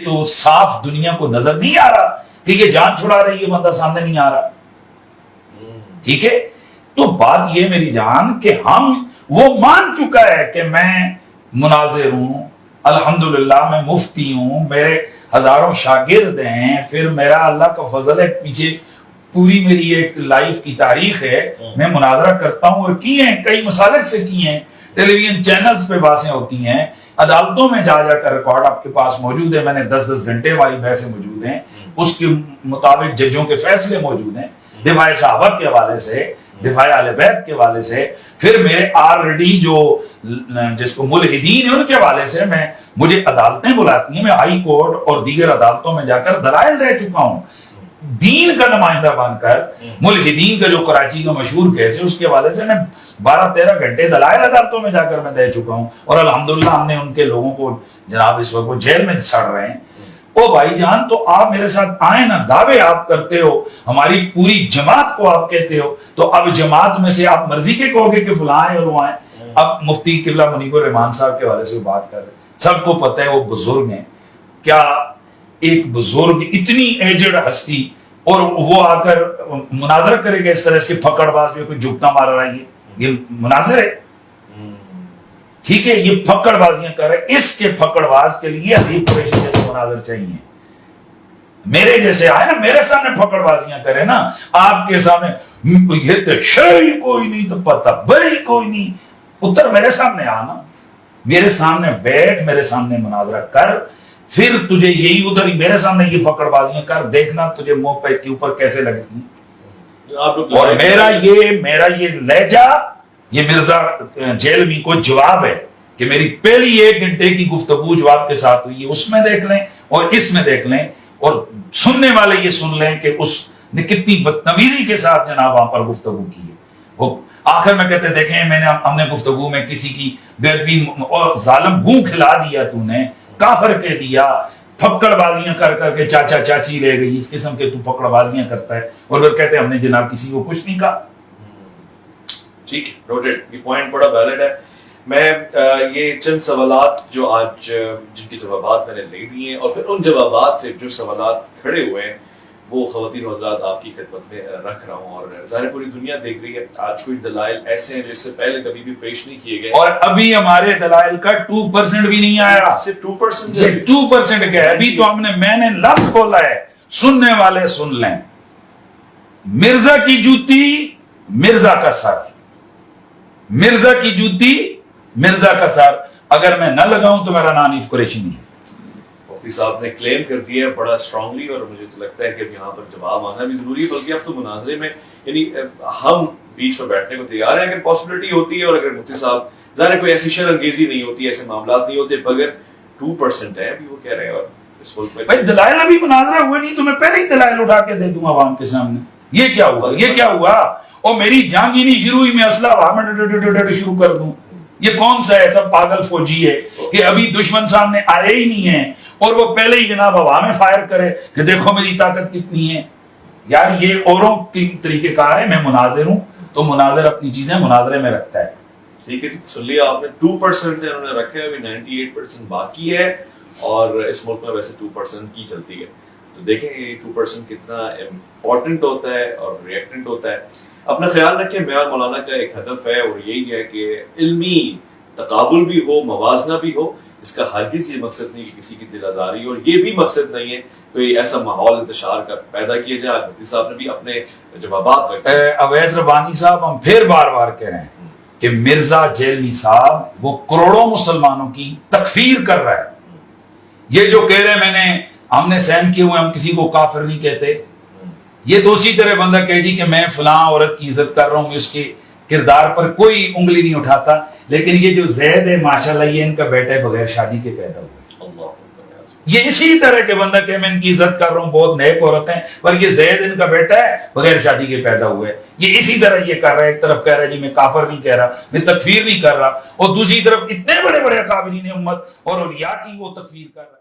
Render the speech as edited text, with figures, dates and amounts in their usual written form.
تو صاف دنیا کو نظر نہیں آ رہا کہ یہ جان چھڑا رہی ہے، بندہ سامنے نہیں آ رہا. ٹھیک ہے، تو بات یہ میری جان کہ وہ مان چکا ہے کہ میں مناظر ہوں، الحمدللہ میں مفتی ہوں، میرے ہزاروں شاگرد ہیں، پھر میرا اللہ کا فضل ہے، پیچھے پوری میری ایک لائف کی تاریخ ہے، میں مناظرہ کرتا ہوں اور کی ہیں، کئی مسالک سے کی ہیں، ٹیلی ویژن چینلز پہ بحثیں ہوتی ہیں، عدالتوں میں جا کر ریکارڈ آپ کے پاس موجود ہے، میں نے 10 گھنٹے والی بحثیں موجود ہیں، اس کے مطابق ججوں کے فیصلے موجود ہیں، دفاع صحابہ کے حوالے سے، دفاع اہل بیت کے حوالے سے، پھر میرے آلریڈی جو جس کو ملحدین ہیں ان کے حوالے سے مجھے عدالتیں بلاتی ہیں، میں ہائی کورٹ اور دیگر عدالتوں میں جا کر دلائل دے چکا ہوں، دین کا نمائندہ بن کر. ملحدین کا جو کراچی کا مشہور کیس ہے اس کے حوالے سے میں 12-13 گھنٹے دلائل عدالتوں میں جا کر میں دے چکا ہوں، اور الحمدللہ ہم نے ان کے لوگوں کو جناب اس وقت وہ جیل میں سڑ رہے ہیں. او بھائی جان، تو آپ میرے ساتھ آئیں نا، دعوے آپ کرتے ہو، ہماری پوری جماعت کو آپ کہتے ہو، تو اب جماعت میں سے آپ مرضی کے کہو گے کہ فلاں ہیں اور وہ ہیں. اب مفتی قبلہ منیب الرحمان صاحب کے حوالے سے بات کر رہے ہیں، سب کو پتہ ہے وہ بزرگ ہیں. کیا ایک بزرگ اتنی ایجڈ ہستی اور وہ آ کر مناظرہ کرے گا اس طرح سے پھکڑ باز جو کوئی جھکتا مار رہا ہے؟ یہ مناظر ہے؟ ٹھیک ہے، یہ پھکڑ بازیاں کر رہے، اس کے پھکڑ باز کے لیے حبیب قریشی جیسے مناظر چاہیے. میرے جیسے آئے نا، میرے سامنے پھکڑ بازیاں کرے نا، آپ کے سامنے یہ تو شرعی کوئی نہیں تو پتہ بری کوئی نہیں. پتر میرے سامنے آنا، میرے سامنے بیٹھ، میرے سامنے مناظرہ کر، پھر تجھے یہی ادھر ہی میرے سامنے یہ پکڑ بازیاں کر، دیکھنا تجھے منہ پہ کے اوپر کیسے لگتی ہیں. اور میرا یہ لہجہ، یہ مرزا جیلوی کو جواب ہے کہ میری پہلی 1 گھنٹے کی گفتگو جواب کے ساتھ ہوئی ہے، اس میں دیکھ لیں اور اس میں دیکھ لیں، اور سننے والے یہ سن لیں کہ اس نے کتنی بدتمیزی کے ساتھ جناب وہاں پر گفتگو کی ہے. وہ آخر میں کہتے دیکھیں ہم نے گفتگو میں کسی کی بے ادبی اور ظالم گوں کھلا دیا، تو نے کافر کہہ دیا، پھکڑ بازیاں کر کر کے چاچا چاچی لے گئی، اس قسم کے تو پکڑ بازیاں کرتا ہے، اور وہ کہتے ہیں ہم نے جناب کسی کو کچھ نہیں کہا. ٹھیک ہے، نوٹڈ، یہ پوائنٹ بڑا ویلڈ ہے. میں یہ چند سوالات جو آج جن کے جوابات میں نے لے لیے ہیں، اور پھر ان جوابات سے جو سوالات کھڑے ہوئے ہیں وہ خواتین و حضرات آپ کی خدمت میں رکھ رہا ہوں. اور ظاہر پوری دنیا دیکھ رہی ہے، آج کوئی دلائل ایسے ہیں جو اس سے پہلے کبھی بھی پیش نہیں کیے گئے، اور ابھی ہمارے دلائل کا 2% بھی نہیں آیا. صرف 2%. یہ 2% کیا ہے؟ ابھی تو میں نے لفظ کھولا ہے، سننے والے سن لیں. مرزا کی جوتی مرزا کا سر، مرزا کی جوتی مرزا کا سر، اگر میں نہ لگاؤں تو میرا نام حنیف قریشی نہیں ہے. مفتی صاحب نے کلیم کر دیا ہے بڑا اسٹرانگلی، اور مجھے تو لگتا ہے کہ اب یہاں پر جواب آنا بھی ضروری ہے. بلکہ اب تو مناظرے میں یعنی ہم بیچ پر بیٹھنے کو تیار ہیں اگر پاسبلٹی ہوتی ہے، اور اگر مفتی صاحب ظاہر کوئی ایسی شر انگیزی نہیں ہوتی، ایسے معاملات نہیں ہوتے، بغیر 2% ہے ابھی وہ کہہ رہے ہیں. اور اس ملک میں بھائی دلائل ابھی مناظرہ ہوئے نہیں تو میں پہلے ہی دلائل اٹھا کے دے دوں عوام کے سامنے. یہ کیا ہوا، یہ کیا ہوا، اور میری جنگ ہی نہیں شروع ہوئی، میں اسلحہ وہاں میں شروع کر دوں. یہ کون سا ایسا پاگل فوجی ہے کہ ابھی دشمن سامنے آئے ہی نہیں ہیں اور وہ پہلے ہی جناب ہوا میں فائر کرے کہ دیکھو میری طاقت کتنی ہے؟ یار یہ اوروں کی طریقے کار ہے، میں مناظر ہوں تو مناظر اپنی چیزیں مناظرے میں رکھتا ہے. ٹھیک ہے، سن لیا آپ نے. 2% انہوں نے رکھے، ابھی 98% باقی ہے، اور اس ملک میں ویسے 2% کی چلتی ہے. تو دیکھیں یہ 2% کتنا امپورٹنٹ ہوتا ہے اور ریئیکٹنٹ ہوتا ہے. اپنا خیال رکھیں. میرا مولانا کا ایک ہدف ہے اور یہی ہے کہ علمی تقابل بھی ہو، موازنہ بھی ہو. اس کا ہرگز یہ مقصد نہیں کہ کسی کی دل آزاری، اور یہ بھی مقصد نہیں ہے کوئی ایسا ماحول انتشار کا پیدا کیا جائے. مفتی صاحب نے بھی اپنے جوابات رکھے. اویس ربانی صاحب، ہم پھر بار بار کہہ رہے ہیں کہ مرزا جیلوی صاحب وہ کروڑوں مسلمانوں کی تکفیر کر رہا ہے. یہ جو کہہ رہے ہیں ہم نے سین کیے ہوئے، ہم کسی کو کافر نہیں کہتے، یہ تو اسی طرح بندہ کہہ دی کہ میں فلاں عورت کی عزت کر رہا ہوں، اس کے کردار پر کوئی انگلی نہیں اٹھاتا. لیکن یہ جو زید ہے ماشاءاللہ یہ ان کا بیٹا ہے، بغیر شادی کے پیدا ہوا. یہ اسی طرح کے بندہ کہ میں ان کی عزت کر رہا ہوں، بہت نیک عورت ہیں، پر یہ زید ان کا بیٹا ہے، بغیر شادی کے پیدا ہوا ہے. یہ اسی طرح یہ کر رہا ہے. ایک طرف کہہ رہا ہے جی میں کافر نہیں کہہ رہا، میں تکفیر نہیں کر رہا، اور دوسری طرف اتنے بڑے بڑے اکابرین امت اور اولیاء کی وہ تکفیر کر رہا ہے.